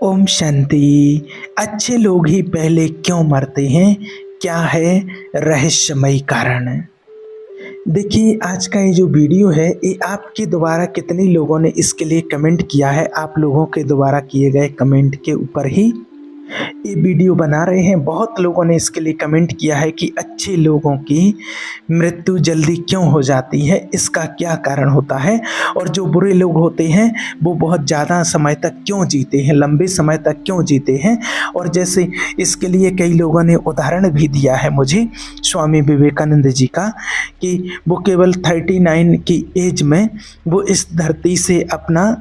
ओम शांति। अच्छे लोग ही पहले क्यों मरते हैं? क्या है रहस्यमयी कारण? देखिए, आज का ये जो वीडियो है, ये आपके द्वारा कितने लोगों ने इसके लिए कमेंट किया है, आप लोगों के द्वारा किए गए कमेंट के ऊपर ही ये वीडियो बना रहे हैं। बहुत लोगों ने इसके लिए कमेंट किया है कि अच्छे लोगों की मृत्यु जल्दी क्यों हो जाती है, इसका क्या कारण होता है, और जो बुरे लोग होते हैं वो बहुत ज़्यादा समय तक क्यों जीते हैं, लंबे समय तक क्यों जीते हैं। और जैसे इसके लिए कई लोगों ने उदाहरण भी दिया है मुझे, स्वामी विवेकानंद जी का, कि वो केवल 39 की एज में वो इस धरती से अपना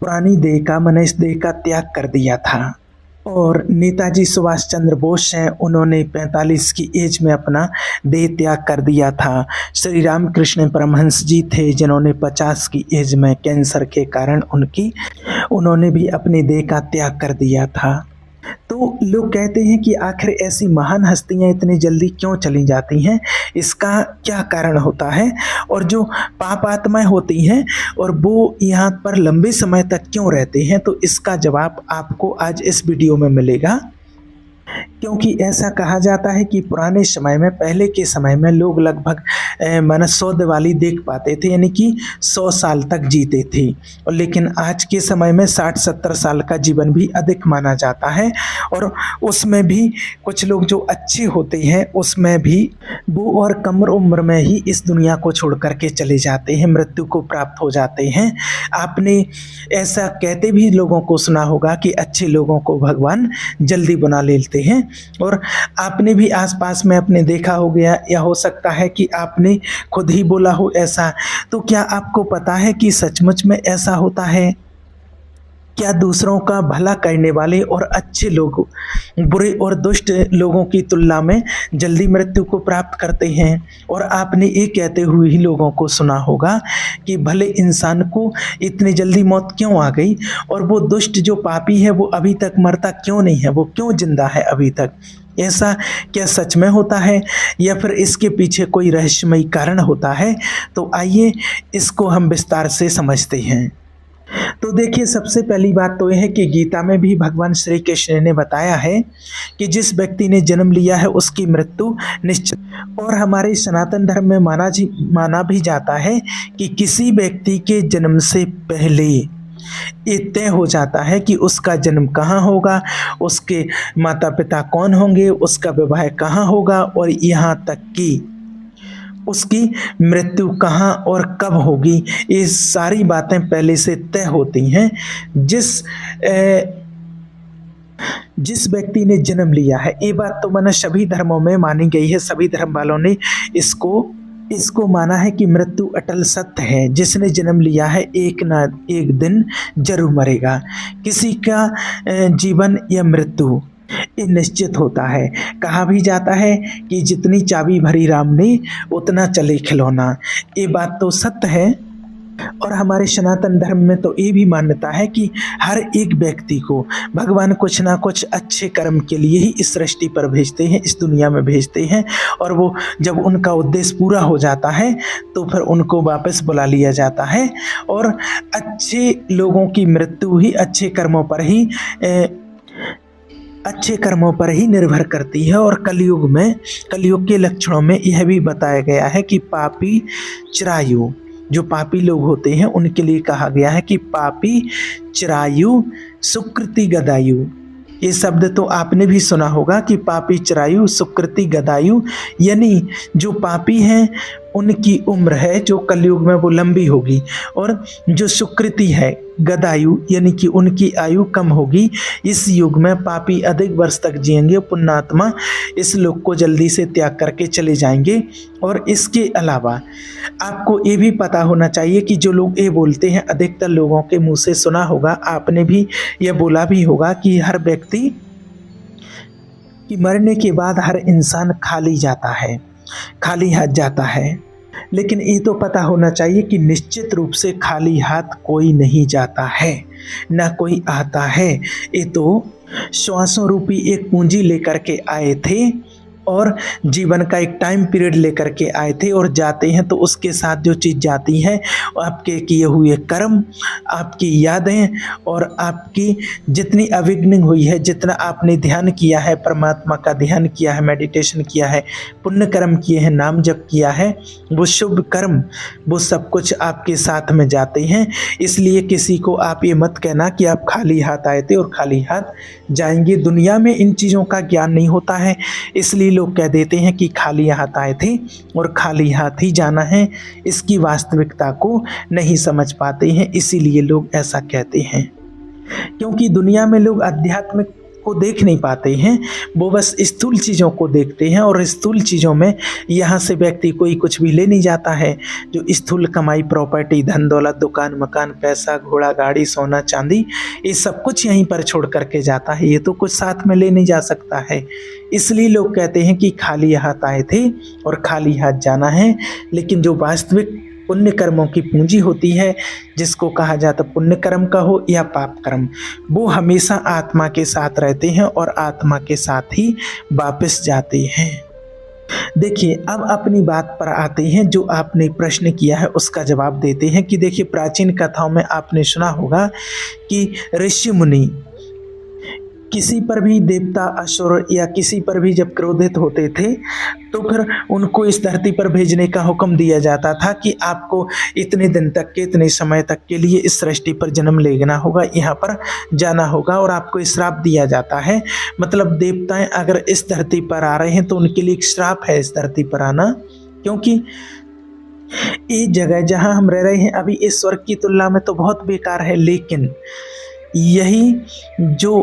पुरानी देह का, माने इस देह का त्याग कर दिया था। और नेताजी सुभाष चंद्र बोस हैं, उन्होंने 45 की एज में अपना देह त्याग कर दिया था। श्री रामकृष्ण परमहंस जी थे, जिन्होंने 50 की एज में कैंसर के कारण उन्होंने भी अपने देह का त्याग कर दिया था। तो लोग कहते हैं कि आखिर ऐसी महान हस्तियां इतनी जल्दी क्यों चली जाती हैं, इसका क्या कारण होता है, और जो पाप आत्माएं होती हैं और वो यहाँ पर लंबे समय तक क्यों रहते हैं, तो इसका जवाब आपको आज इस वीडियो में मिलेगा। क्योंकि ऐसा कहा जाता है कि पुराने समय में, पहले के समय में लोग लगभग माना 100 दिवाली देख पाते थे, यानी कि 100 साल तक जीते थे। और लेकिन आज के समय में 60-70 साल का जीवन भी अधिक माना जाता है। और उसमें भी कुछ लोग जो अच्छे होते हैं, उसमें भी वो और कम उम्र में ही इस दुनिया को छोड़ करके चले जाते हैं, मृत्यु को प्राप्त हो जाते हैं। आपने ऐसा कहते भी लोगों को सुना होगा कि अच्छे लोगों को भगवान जल्दी बना लेते हैं। और आपने भी आसपास में अपने देखा हो गया, या हो सकता है कि आपने खुद ही बोला हो ऐसा। तो क्या आपको पता है कि सचमुच में ऐसा होता है? क्या दूसरों का भला करने वाले और अच्छे लोग बुरे और दुष्ट लोगों की तुलना में जल्दी मृत्यु को प्राप्त करते हैं? और आपने ये कहते हुए ही लोगों को सुना होगा कि भले इंसान को इतनी जल्दी मौत क्यों आ गई, और वो दुष्ट जो पापी है वो अभी तक मरता क्यों नहीं है, वो क्यों जिंदा है अभी तक? ऐसा क्या सच में होता है, या फिर इसके पीछे कोई रहस्यमयी कारण होता है? तो आइए इसको हम विस्तार से समझते हैं। तो देखिए, सबसे पहली बात तो यह है कि गीता में भी भगवान श्री कृष्ण ने बताया है कि जिस व्यक्ति ने जन्म लिया है उसकी मृत्यु निश्चित। और हमारे सनातन धर्म में माना भी जाता है कि किसी व्यक्ति के जन्म से पहले ये तय हो जाता है कि उसका जन्म कहाँ होगा, उसके माता पिता कौन होंगे, उसका विवाह कहाँ होगा, और यहाँ तक कि उसकी मृत्यु कहाँ और कब होगी। ये सारी बातें पहले से तय होती हैं। जिस व्यक्ति ने जन्म लिया है, ये बात तो माना सभी धर्मों में मानी गई है, सभी धर्म वालों ने इसको माना है कि मृत्यु अटल सत्य है। जिसने जन्म लिया है एक ना एक दिन जरूर मरेगा। किसी का जीवन या मृत्यु ये निश्चित होता है। कहा भी जाता है कि जितनी चाबी भरी राम ने उतना चले खिलौना। ये बात तो सत्य है। और हमारे सनातन धर्म में तो ये भी मान्यता है कि हर एक व्यक्ति को भगवान कुछ ना कुछ अच्छे कर्म के लिए ही इस सृष्टि पर भेजते हैं, इस दुनिया में भेजते हैं। और वो जब उनका उद्देश्य पूरा हो जाता है तो फिर उनको वापस बुला लिया जाता है। और अच्छे लोगों की मृत्यु ही अच्छे कर्मों पर ही निर्भर करती है। और कलयुग के लक्षणों में यह भी बताया गया है कि पापी चिरायु, जो पापी लोग होते हैं उनके लिए कहा गया है कि पापी चिरायु सुकृति गदायु। ये शब्द तो आपने भी सुना होगा कि पापी चिरायु सुकृति गदायु, यानी जो पापी हैं उनकी उम्र है जो कलयुग में वो लंबी होगी, और जो सुकृति है गदायु यानी कि उनकी आयु कम होगी। इस युग में पापी अधिक वर्ष तक जिएंगे, पुण्यात्मा इस लोक को जल्दी से त्याग करके चले जाएंगे। और इसके अलावा आपको ये भी पता होना चाहिए कि जो लोग ये बोलते हैं, अधिकतर लोगों के मुंह से सुना होगा, आपने भी यह बोला भी होगा कि हर व्यक्ति कि मरने के बाद हर इंसान खाली जाता है, खाली हाथ जाता है। लेकिन ये तो पता होना चाहिए कि निश्चित रूप से खाली हाथ कोई नहीं जाता है, ना कोई आता है। ये तो श्वासों रूपी एक पूंजी लेकर के आए थे, और जीवन का एक टाइम पीरियड लेकर के आए थे और जाते हैं तो उसके साथ जो चीज़ जाती है आपके किए हुए कर्म, आपकी यादें और आपकी जितनी अवेकनिंग हुई है, जितना आपने ध्यान किया है, परमात्मा का ध्यान किया है, मेडिटेशन किया है, पुण्य कर्म किए हैं, नाम जप किया है, वो शुभ कर्म, वो सब कुछ आपके साथ में जाते हैं। इसलिए किसी को आप ये मत कहना कि आप खाली हाथ आए थे और खाली हाथ जाएंगे। दुनिया में इन चीज़ों का ज्ञान नहीं होता है, इसलिए लोग कह देते हैं कि खाली हाथ आए थे और खाली हाथ ही जाना है। इसकी वास्तविकता को नहीं समझ पाते हैं, इसीलिए लोग ऐसा कहते हैं। क्योंकि दुनिया में लोग आध्यात्मिक को देख नहीं पाते हैं, वो बस स्थूल चीज़ों को देखते हैं और स्थूल चीज़ों में यहाँ से व्यक्ति कोई कुछ भी ले नहीं जाता है। जो स्थूल कमाई, प्रॉपर्टी, धन दौलत, दुकान मकान, पैसा, घोड़ा गाड़ी, सोना चांदी, ये सब कुछ यहीं पर छोड़ करके जाता है, ये तो कुछ साथ में ले नहीं जा सकता है। इसलिए लोग कहते हैं कि खाली हाथ आए थे और खाली हाथ जाना है। लेकिन जो वास्तविक पुण्य कर्मों की पूंजी होती है, जिसको कहा जाता पुण्य कर्म का हो या पाप कर्म, वो हमेशा आत्मा के साथ रहते हैं और आत्मा के साथ ही वापस जाते हैं। देखिए, अब अपनी बात पर आते हैं। जो आपने प्रश्न किया है उसका जवाब देते हैं कि देखिए, प्राचीन कथाओं में आपने सुना होगा कि ऋषि मुनि किसी पर भी, देवता, असुर या किसी पर भी जब क्रोधित होते थे तो फिर उनको इस धरती पर भेजने का हुक्म दिया जाता था कि आपको इतने दिन तक के, इतने समय तक के लिए इस सृष्टि पर जन्म लेना होगा, यहाँ पर जाना होगा और आपको श्राप दिया जाता है। मतलब देवताएं अगर इस धरती पर आ रहे हैं तो उनके लिए एक श्राप है इस धरती पर आना, क्योंकि ये जगह जहाँ हम रह रहे हैं अभी इस स्वर्ग की तुलना में तो बहुत बेकार है। लेकिन यही जो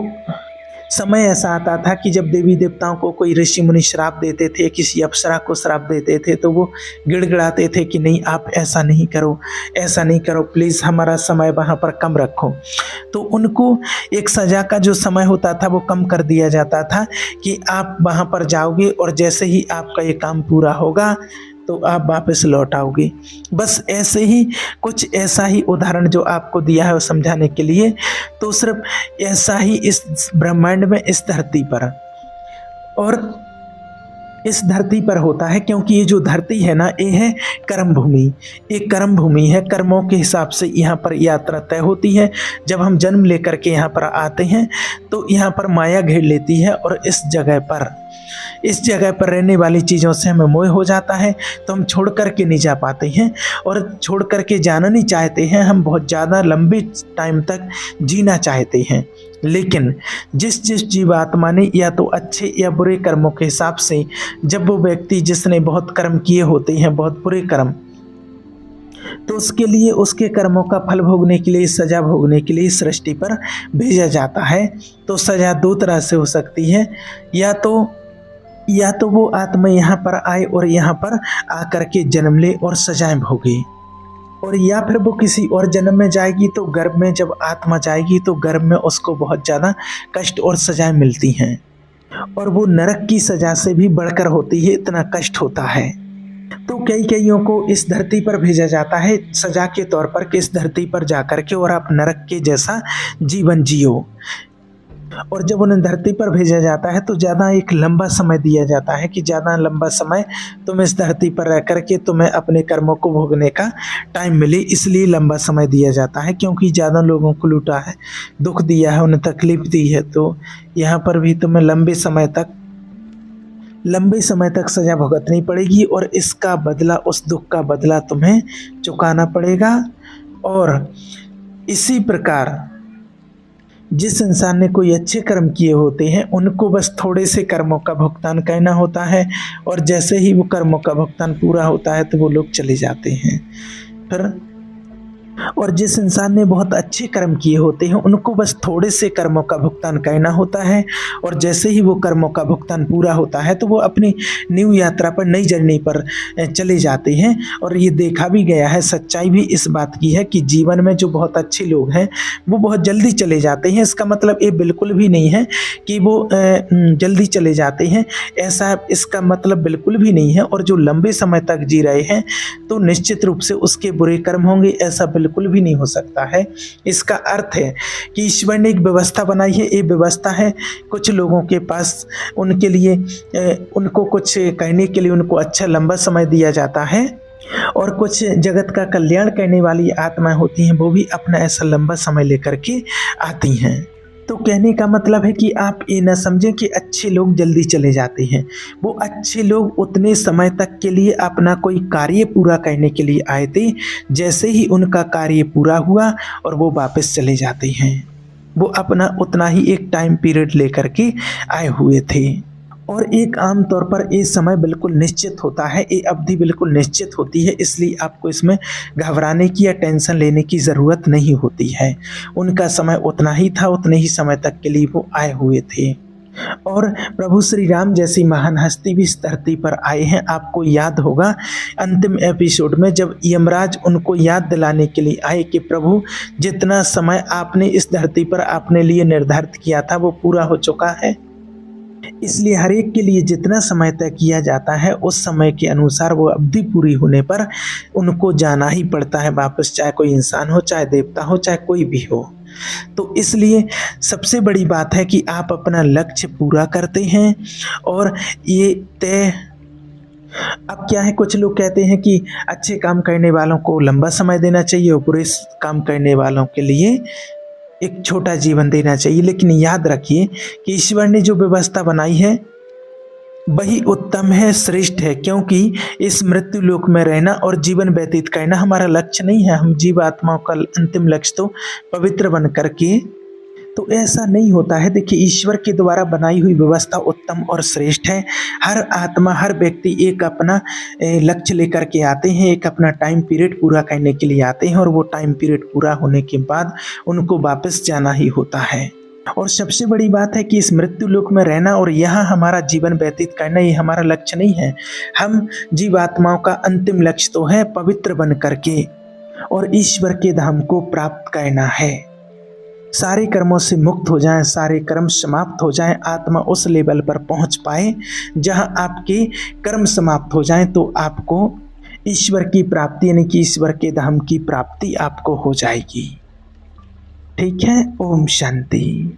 समय ऐसा आता था कि जब देवी देवताओं को कोई ऋषि मुनि श्राप देते थे, किसी अप्सरा को श्राप देते थे, तो वो गिड़गिड़ाते थे कि नहीं, आप ऐसा नहीं करो, ऐसा नहीं करो, प्लीज़ हमारा समय वहाँ पर कम रखो। तो उनको एक सज़ा का जो समय होता था वो कम कर दिया जाता था कि आप वहाँ पर जाओगे और जैसे ही आपका ये काम पूरा होगा तो आप वापस लौट आओगे। बस ऐसे ही कुछ ऐसा ही उदाहरण जो आपको दिया है वो समझाने के लिए। तो सिर्फ ऐसा ही इस ब्रह्मांड में, इस धरती पर और इस धरती पर होता है, क्योंकि ये जो धरती है ना, ये है कर्म भूमि। एक कर्म भूमि है, कर्मों के हिसाब से यहाँ पर यात्रा तय होती है। जब हम जन्म लेकर के यहाँ पर आते हैं तो यहाँ पर माया घेर लेती है और इस जगह पर रहने वाली चीज़ों से हमें मोह हो जाता है, तो हम छोड़ करके नहीं जा पाते हैं और छोड़ करके जाना नहीं चाहते हैं। हम बहुत ज़्यादा लंबे टाइम तक जीना चाहते हैं। लेकिन जिस जीवात्मा ने या तो अच्छे या बुरे कर्मों के हिसाब से, जब वो व्यक्ति जिसने बहुत कर्म किए होते हैं, बहुत बुरे कर्म, तो उसके लिए उसके कर्मों का फल भोगने के लिए, सजा भोगने के लिए सृष्टि पर भेजा जाता है। तो सजा दो तरह से हो सकती है, या तो वो आत्मा यहाँ पर आए और यहाँ पर आकर के जन्म ले और सजाएं भोगे, और या फिर वो किसी और जन्म में जाएगी तो गर्भ में जब आत्मा जाएगी तो गर्भ में उसको बहुत ज़्यादा कष्ट और सजाएं मिलती हैं, और वो नरक की सजा से भी बढ़कर होती है, इतना कष्ट होता है। तो कईयों को इस धरती पर भेजा जाता है सजा के तौर पर कि इस धरती पर जाकर के और आप नरक के जैसा जीवन जियो। और जब उन्हें धरती पर भेजा जाता है तो ज़्यादा एक लंबा समय दिया जाता है कि ज़्यादा लंबा समय तुम इस धरती पर रह कर के तुम्हें अपने कर्मों को भोगने का टाइम मिले, इसलिए लंबा समय दिया जाता है। क्योंकि ज़्यादा लोगों को लूटा है, दुख दिया है, उन्हें तकलीफ़ दी है, तो यहाँ पर भी तुम्हें लंबे समय तक सज़ा भुगतनी पड़ेगी और इसका बदला, उस दुख का बदला तुम्हें चुकाना पड़ेगा। और इसी प्रकार जिस इंसान ने कोई अच्छे कर्म किए होते हैं उनको बस थोड़े से कर्मों का भुगतान करना होता है, और जैसे ही वो कर्मों का भुगतान पूरा होता है तो वो लोग चले जाते हैं फिर। और जिस इंसान ने बहुत अच्छे कर्म किए होते हैं उनको बस थोड़े से कर्मों का भुगतान करना होता है, और जैसे ही वो कर्मों का भुगतान पूरा होता है तो वो अपनी न्यू यात्रा पर, नई जर्नी पर चले जाते हैं। और ये देखा भी गया है, सच्चाई भी इस बात की है कि जीवन में जो बहुत अच्छे लोग हैं वो बहुत जल्दी चले जाते हैं। इसका मतलब ये बिल्कुल भी नहीं है कि वो जल्दी चले जाते हैं, ऐसा इसका मतलब बिल्कुल भी नहीं है। और जो लंबे समय तक जी रहे हैं तो निश्चित रूप से उसके बुरे कर्म होंगे, ऐसा बिल्कुल बिल्कुल भी नहीं हो सकता है। इसका अर्थ है कि ईश्वर ने एक व्यवस्था बनाई है, ये व्यवस्था है कुछ लोगों के पास, उनके लिए उनको कुछ कहने के लिए उनको अच्छा लंबा समय दिया जाता है, और कुछ जगत का कल्याण करने वाली आत्माएं होती हैं, वो भी अपना ऐसा लंबा समय लेकर के आती हैं। तो कहने का मतलब है कि आप ये ना समझें कि अच्छे लोग जल्दी चले जाते हैं। वो अच्छे लोग उतने समय तक के लिए अपना कोई कार्य पूरा करने के लिए आए थे, जैसे ही उनका कार्य पूरा हुआ और वो वापस चले जाते हैं। वो अपना उतना ही एक टाइम पीरियड लेकर के आए हुए थे, और एक आम तौर पर ये समय बिल्कुल निश्चित होता है, ये अवधि बिल्कुल निश्चित होती है, इसलिए आपको इसमें घबराने की या टेंशन लेने की ज़रूरत नहीं होती है। उनका समय उतना ही था, उतने ही समय तक के लिए वो आए हुए थे। और प्रभु श्री राम जैसी महान हस्ती भी इस धरती पर आए हैं। आपको याद होगा अंतिम एपिसोड में जब यमराज उनको याद दिलाने के लिए आए कि प्रभु जितना समय आपने इस धरती पर अपने लिए निर्धारित किया था वो पूरा हो चुका है, इसलिए हर एक के लिए जितना समय तय किया जाता है उस समय के अनुसार वो अवधि पूरी होने पर उनको जाना ही पड़ता है वापस, चाहे कोई इंसान हो, चाहे देवता हो, चाहे कोई भी हो। तो इसलिए सबसे बड़ी बात है कि आप अपना लक्ष्य पूरा करते हैं, और ये तय अब क्या है, कुछ लोग कहते हैं कि अच्छे काम करने वालों को लंबा समय देना चाहिए और बुरे काम करने वालों के लिए एक छोटा जीवन देना चाहिए। लेकिन याद रखिए कि ईश्वर ने जो व्यवस्था बनाई है वही उत्तम है, श्रेष्ठ है, क्योंकि इस मृत्यु लोक में रहना और जीवन व्यतीत करना हमारा लक्ष्य नहीं है। हम जीव आत्माओं का अंतिम लक्ष्य तो पवित्र बन करके, तो ऐसा नहीं होता है। देखिए ईश्वर के द्वारा बनाई हुई व्यवस्था उत्तम और श्रेष्ठ है। हर आत्मा, हर व्यक्ति एक अपना लक्ष्य लेकर के आते हैं, एक अपना टाइम पीरियड पूरा करने के लिए आते हैं, और वो टाइम पीरियड पूरा होने के बाद उनको वापस जाना ही होता है। और सबसे बड़ी बात है कि इस मृत्यु लोक में रहना और यहाँ हमारा जीवन व्यतीत करना ये हमारा लक्ष्य नहीं है। हम जीवात्माओं का अंतिम लक्ष्य तो है पवित्र बन करके और ईश्वर के धाम को प्राप्त करना है। सारे कर्मों से मुक्त हो जाएं, सारे कर्म समाप्त हो जाएं, आत्मा उस लेवल पर पहुंच पाए जहां आपके कर्म समाप्त हो जाएं, तो आपको ईश्वर की प्राप्ति यानी कि ईश्वर के धाम की प्राप्ति आपको हो जाएगी। ठीक है, ओम शांति।